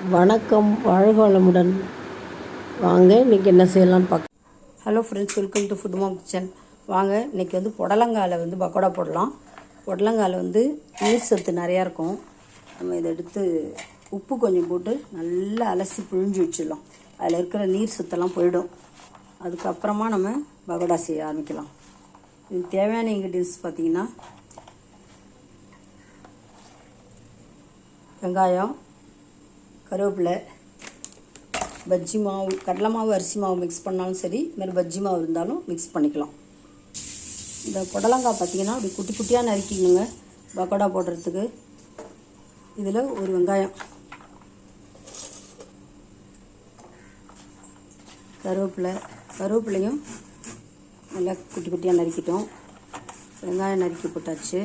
வணக்கம், வாழ்க வளமுடன். வாங்க இன்றைக்கி என்ன செய்யலான்னு பார்க்க. Hello friends, welcome to food mom kitchen. வாங்க இன்றைக்கி புடலங்காயில் பக்கோடா போடலாம். புடலங்காயில் நீர் சத்து நிறையா இருக்கும். நம்ம இதை எடுத்து உப்பு கொஞ்சம் போட்டு நல்லா அலசி பிழிஞ்சு வச்சிடலாம். அதில் இருக்கிற நீர் சத்தெல்லாம் போயிடும். அதுக்கப்புறமா நம்ம பக்கோடா செய்ய ஆரம்பிக்கலாம். இதுக்கு தேவையான இன்க்ரீடியன்ஸ் பார்த்திங்கன்னா, வெங்காயம், கருவேப்பிலை, பஜ்ஜி மாவு, கடலை மாவு, அரிசி மாவு மிக்ஸ் பண்ணாலும் சரி, இதுமாதிரி பஜ்ஜி மாவு இருந்தாலும் மிக்ஸ் பண்ணிக்கலாம். இந்த புடலங்காய் பார்த்திங்கன்னா அப்படி குட்டி குட்டியாக நறுக்கிக்கணுங்க பக்கோடா போடுறதுக்கு. இதில் ஒரு கருவேப்பிலையும் நல்லா குட்டி குட்டியாக நறுக்கிட்டோம். வெங்காயம் நறுக்கி போட்டாச்சு.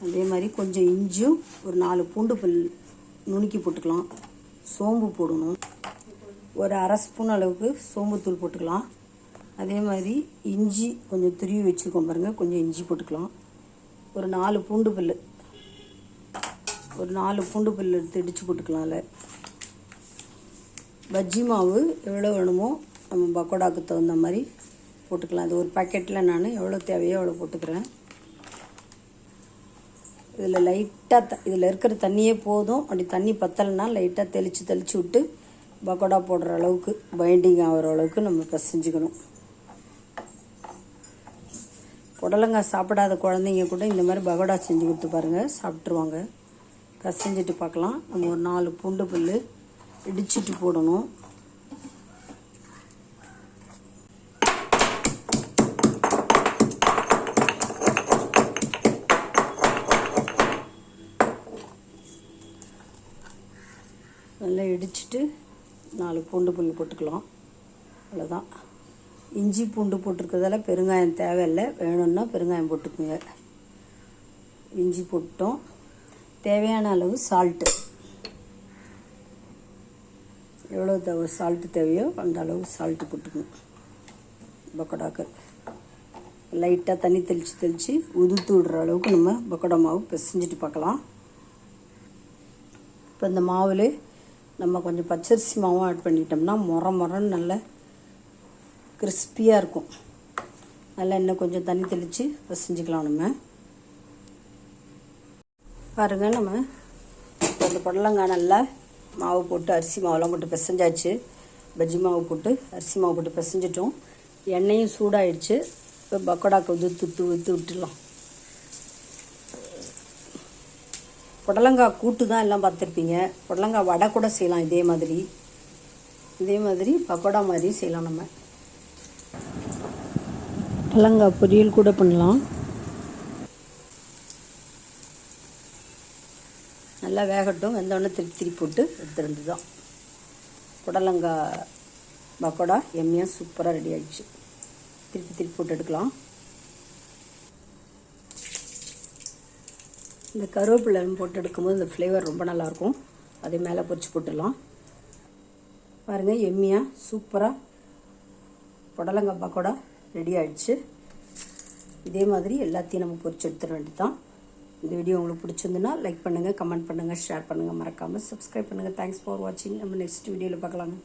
அதே மாதிரி கொஞ்சம் இஞ்சியும் ஒரு 4 பூண்டு பல் நுணுக்கி போட்டுக்கலாம். சோம்பு போடணும். ஒரு அரை ஸ்பூன் அளவுக்கு சோம்புத்தூள் போட்டுக்கலாம். அதே மாதிரி இஞ்சி கொஞ்சம் துருவி வச்சுருக்கோம் பாருங்கள், கொஞ்சம் இஞ்சி போட்டுக்கலாம். ஒரு 4 பூண்டு பல் எடுத்து இடித்து போட்டுக்கலாம். அதில் பஜ்ஜி மாவு எவ்வளோ வேணுமோ நம்ம பக்கோடாவுக்கு தகுந்த மாதிரி போட்டுக்கலாம். அது ஒரு பாக்கெட்டில் நான் எவ்வளோ தேவையோ அவ்வளோ போட்டுக்கிறேன். இதில் லைட்டாக இதில் இருக்கிற தண்ணியே போதும். அப்படி தண்ணி பத்தலைன்னா லைட்டாக தெளித்து விட்டு பக்கோடா போடுற அளவுக்கு, பைண்டிங் ஆகிற அளவுக்கு நம்ம பிசைஞ்சுக்கணும். புடலங்காய் சாப்பிடாத குழந்தைங்க கூட இந்த மாதிரி பக்கோடா செஞ்சு கொடுத்து பாருங்கள், சாப்பிட்ருவாங்க. பிசைஞ்சிட்டு பார்க்கலாம். நம்ம ஒரு 4 பூண்டு பல் இடிச்சிட்டு போடணும். நல்லா இடிச்சிட்டு 4 பூண்டு பல் போட்டுக்கலாம். அவ்வளோதான். இஞ்சி பூண்டு போட்டிருக்கிறதால பெருங்காயம் தேவையில்லை. வேணும்னா பெருங்காயம் போட்டுக்குங்க. இஞ்சி போட்டோம். தேவையான அளவு சால்ட்டு, எவ்வளோ சால்ட்டு தேவையோ அந்த அளவு சால்ட்டு போட்டுக்கணும். பக்கோடாக்கு லைட்டாக தண்ணி தெளித்து உதுத்து விடுற அளவுக்கு நம்ம பக்கோடா மாவு பிசைஞ்சிட்டு பார்க்கலாம். இப்போ இந்த மாவில் நம்ம கொஞ்சம் பச்சரிசி மாவும் ஆட் பண்ணிட்டோம்னா மொரன்னு நல்ல கிறிஸ்பியாக இருக்கும். நல்லா இன்னும் கொஞ்சம் தண்ணி தெளித்து பிசைஞ்சிக்கலாம். நம்ம பாருங்கள், நம்ம இந்த புடலங்காய் நல்லா மாவு போட்டு அரிசி மாவுலாம் போட்டு பிசைஞ்சாச்சு. பஜ்ஜி மாவு போட்டு அரிசி மாவு போட்டு பிசைஞ்சிட்டோம். எண்ணெயும் சூடாகிடுச்சு. இப்போ பக்கோடாக்கு ஊற்று விட்டுடலாம். புடலங்காய் கூட்டு தான் எல்லாம் பார்த்துருப்பீங்க. புடலங்காய் வடை கூட செய்யலாம். இதே மாதிரி பக்கோடா மாதிரி செய்யலாம். நம்ம புடலங்காய் பொரியல் கூட பண்ணலாம். நல்லா வேகட்டும். வெந்தோடனே திருப்பி போட்டு எடுத்துருந்து தான் புடலங்காய் பக்கோடா எம்மியாக சூப்பராக ரெடி ஆகிடுச்சு. திருப்பி போட்டு எடுக்கலாம். இந்த கருவேப்பிலை போட்டு எடுக்கும்போது இந்த ஃப்ளேவர் ரொம்ப நல்லாயிருக்கும். அதே மேலே பொரிச்சு போட்டுடலாம். பாருங்கள், எம்மியாக சூப்பராக புடலங்காய் பக்கோடா ரெடி ஆகிடுச்சு. இதே மாதிரி எல்லாத்தையும் நம்ம பொரிச்சு எடுத்துட வேண்டியது தான். இந்த வீடியோ உங்களுக்கு பிடிச்சிருந்துன்னா லைக் பண்ணுங்கள், கமெண்ட் பண்ணுங்கள், ஷேர் பண்ணுங்கள். மறக்காமல் சப்ஸ்கிரைப் பண்ணுங்கள். தேங்க்ஸ் ஃபார் வாட்சிங். நம்ம நெக்ஸ்ட் வீடியோவில் பார்க்கலாங்க.